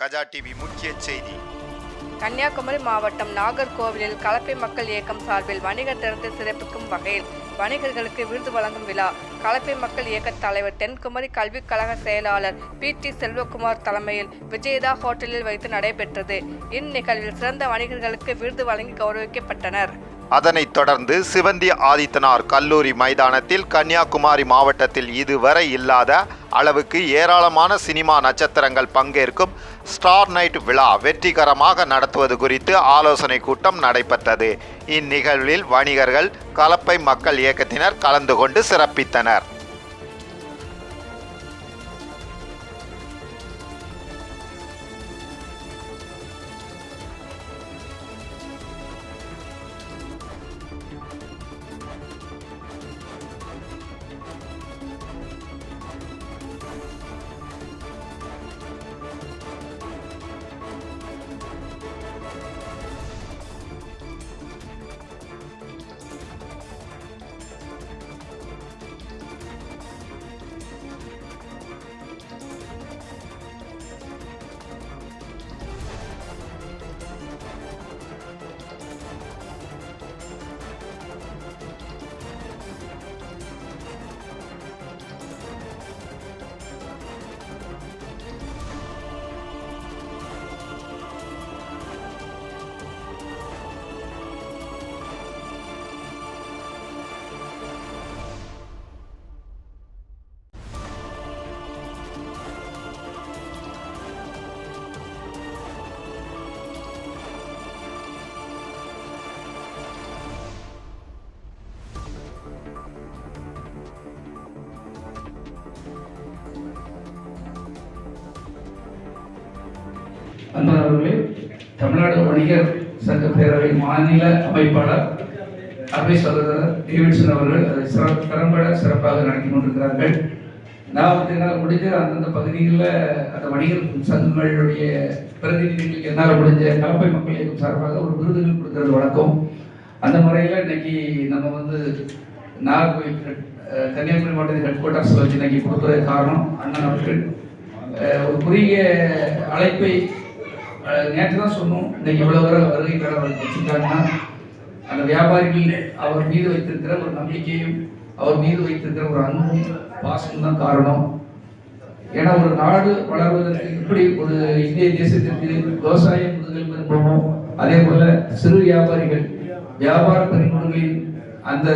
Gaja TV முக்கிய செய்தி. கன்னியாகுமரி மாவட்டம் நாகர்கோவிலில் கலப்பை மக்கள் இயக்கம் சார்பில் வணிகர் தினத்தை சிறப்பிக்கும் வகையில் வணிகர்களுக்கு விருது வழங்கும் விழா கலப்பை மக்கள் இயக்க தலைவர் தென்குமரி கல்விக் கழக செயலாளர் PT செல்வகுமார் தலைமையில் விஜயதா ஹோட்டலில் வைத்து நடைபெற்றது. இந்நிகழ்வில் சிறந்த வணிகர்களுக்கு விருது வழங்கி கௌரவிக்கப்பட்டனர். அதனைத் தொடர்ந்து சிவந்தி ஆதித்தனார் கல்லூரி மைதானத்தில் கன்னியாகுமரி மாவட்டத்தில் இதுவரை இல்லாத அளவுக்கு ஏராளமான சினிமா நட்சத்திரங்கள் பங்கேற்கும் ஸ்டார் நைட் விழா வெற்றிகரமாக நடத்துவது குறித்து ஆலோசனை கூட்டம் நடைபெற்றது. இந்நிகழ்வில் வணிகர்கள், கலப்பை மக்கள் இயக்கத்தினர் கலந்து கொண்டு சிறப்பித்தனர். அன்பர்களே, தமிழ்நாடு வணிகர் சங்க பேரவை மாநில அமைப்பாளர் அவை சகோதரர் டேவிட்சன் அவர்கள் அதை திறம்பட சிறப்பாக நடத்தி கொண்டிருக்கிறார்கள். நான் என்னால் முடிஞ்ச அந்தந்த பகுதிகளில் அந்த வணிகர் சங்கங்களுடைய பிரதிநிதிகளுக்கு என்னால் முடிஞ்ச கலப்பை மக்கள் இயக்கம் சார்பாக ஒரு விருதுகள் கொடுக்கறது வழக்கம். அந்த முறையில் இன்னைக்கு நம்ம நாகர்கோவில் கன்னியாகுமரி மாவட்டத்தின் ஹெட் குவார்ட்டர்ஸ் வச்சு இன்னைக்கு கொடுக்குறது காரணம் அண்ணன் அவர்கள் ஒரு குறுகிய அழைப்பை நேற்று தான் சொன்னோம். இன்னைக்கு இவ்வளோ வருகை பெற வச்சுருக்காங்கன்னா அந்த வியாபாரிகள் அவர் மீது வைத்திருக்கிற ஒரு நம்பிக்கையும் அவர் மீது வைத்திருக்கிற ஒரு அன்பும் பாசமும் தான் காரணம். ஏன்னா ஒரு நாடு வளர்வதற்கு இப்படி ஒரு இந்திய தேசத்திற்கு விவசாயம் முதுகல் விரும்பமோ அதே போல சிறு வியாபாரிகள் வியாபார பரிமாணங்களின் அந்த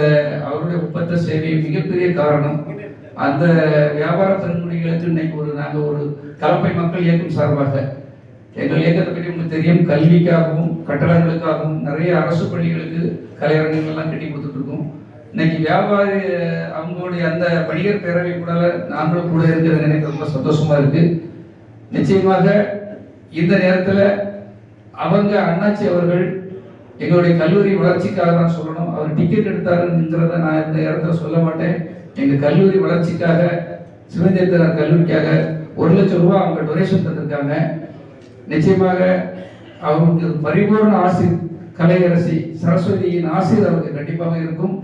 அவருடைய ஒப்பந்த சேவை மிகப்பெரிய காரணம். அந்த வியாபார பெருங்குடிகளுக்கு இன்னைக்கு நாங்கள் ஒரு கலப்பை மக்கள் இயக்கம் சார்பாக எங்கள் இயக்கத்தை பற்றி உங்களுக்கு தெரியும். கல்விக்காகவும் கட்டடங்களுக்காகவும் நிறைய அரசு பள்ளிகளுக்கு கலையரங்கங்கள்லாம் கட்டி கொடுத்துட்டு இருக்கோம். இன்னைக்கு வியாபாரி அவங்களுடைய அந்த வணிகர் பேரவை கூட நாங்களும் கூட இருக்கிறத நினைக்க ரொம்ப சந்தோஷமா இருக்கு. நிச்சயமாக இந்த நேரத்தில் அவங்க அண்ணாச்சி அவர்கள் எங்களுடைய கல்லூரி வளர்ச்சிக்காக தான் சொல்லணும். அவர் டிக்கெட் எடுத்தாருங்கிறத நான் இந்த இடத்துல சொல்ல மாட்டேன். எங்கள் கல்லூரி வளர்ச்சிக்காக சிவந்தேத்தனார் கல்லூரிக்காக 1 லட்சம் ரூபாய் அவங்க டொனேஷன் தந்திருக்காங்க. நிச்சயமாக அவங்களுக்கு பரிபூர்ண ஆசிர் கலையரசி சரஸ்வதியின் ஆசிர் அவருக்கு கண்டிப்பாக இருக்கும்.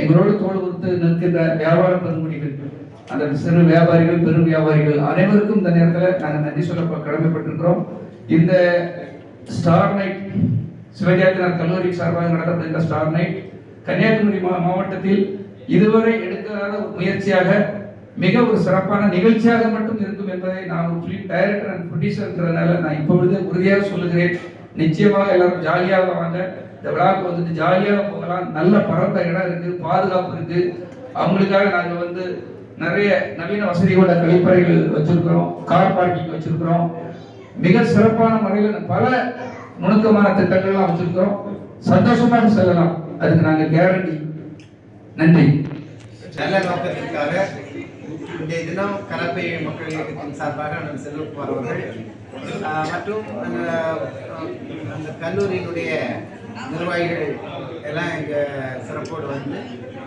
எங்களோடு தோல் கொடுத்து நிற்கின்ற வியாபார பெருங்குடிகள், அந்த சிறு வியாபாரிகள், பெரும் வியாபாரிகள் அனைவருக்கும் இந்த நேரத்தில் நாங்கள் நன்றி சொல்ல கடமைப்பட்டிருக்கிறோம். இந்த ஸ்டார் நைட் சிவஜாத்தினார் கல்லூரி சார்பாக நடத்தப்படுகின்ற ஸ்டார் நைட் கன்னியாகுமரி மாவட்டத்தில் இதுவரை எடுக்காத ஒரு முயற்சியாக மிக ஒரு சிறப்பான நிகழ்ச்சியாக மட்டும் இருக்கும் என்பதை நான் ஒரு ஃபிலிம் டைரக்டர் அண்ட் ப்ரொடியூசர்ன்றதுனால நான் இப்பொழுது உறுதியாக சொல்லுகிறேன். நிச்சயமாக எல்லாரும் ஜாலியாக வாங்க. இந்த விழாவுக்கு வந்துட்டு ஜாலியாக போகலாம். நல்ல பரந்த இடம் இருக்கு, பாதுகாப்பு இருக்கு. அவங்களுக்காக நாங்கள் நிறைய நவீன வசதிகளோட கழிப்பறைகள் வச்சிருக்கிறோம், கார் பார்க்கிங் வச்சிருக்கிறோம். மிக சிறப்பான முறையில் பல நுணுக்கமான திட்டங்கள்லாம் வச்சிருக்கிறோம். சந்தோஷமாக செல்லலாம், அதுக்கு நாங்கள் கேரண்டி. நன்றி. நல்ல நோக்கத்திற்காக இன்றைய தினம் கலப்பை மக்கள் இயக்கத்தின் சார்பாக அண்ணன் செல்வகுமார் அவர்கள் மற்றும் அந்த கல்லூரியினுடைய நிர்வாகிகள் எல்லாம் எங்கள் சிறப்போடு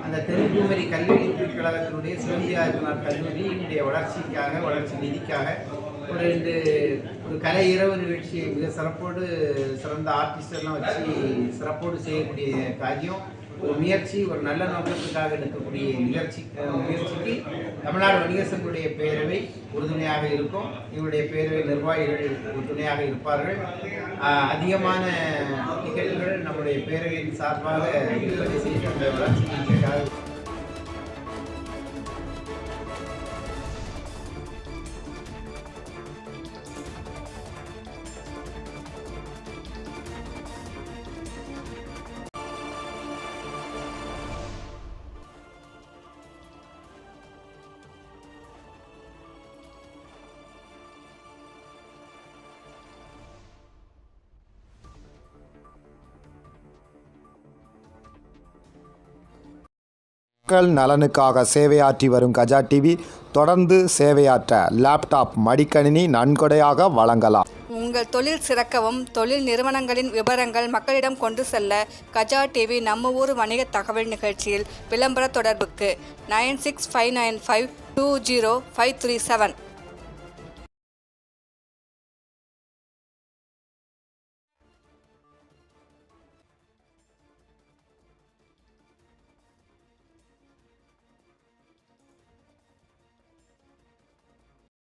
அந்த தென்குமரி கல்லூரி கழகத்தினுடைய சிவந்தி ஆதித்தனார் கல்லூரியினுடைய வளர்ச்சி நிதிக்காக ஒரு கலை இரவு நிகழ்ச்சியை மிக சிறப்போடு சிறந்த ஆர்டிஸ்டெல்லாம் வச்சு சிறப்போடு செய்யக்கூடிய காரியம் ஒரு முயற்சி, ஒரு நல்ல நோக்கத்துக்காக எடுக்கக்கூடிய முயற்சிக்கு தமிழ்நாடு வணிகர் சங்கங்களுடைய பேரவை உறுதுணையாக இருக்கும். இவருடைய பேரவை நிர்வாகிகள் உறுதுணையாக இருப்பார்கள். அதிகமான டிக்கெட்டுகள் நம்முடைய பேரவையின் சார்பாக விற்பனை செய்து அந்த வளர்ச்சிக்காக மக்கள் நலனுக்காக சேவையாற்றி வரும் கஜா டிவி தொடர்ந்து சேவையாற்ற லேப்டாப் மடிக்கணினி நன்கொடையாக வழங்கலாம். உங்கள் தொழில் சிறக்கவும் தொழில் நிறுவனங்களின் விவரங்கள் மக்களிடம் கொண்டு செல்ல கஜா டிவி நம்ம ஊர் வணிக தகவல் நிகழ்ச்சியில் விளம்பர தொடர்புக்கு 9659520537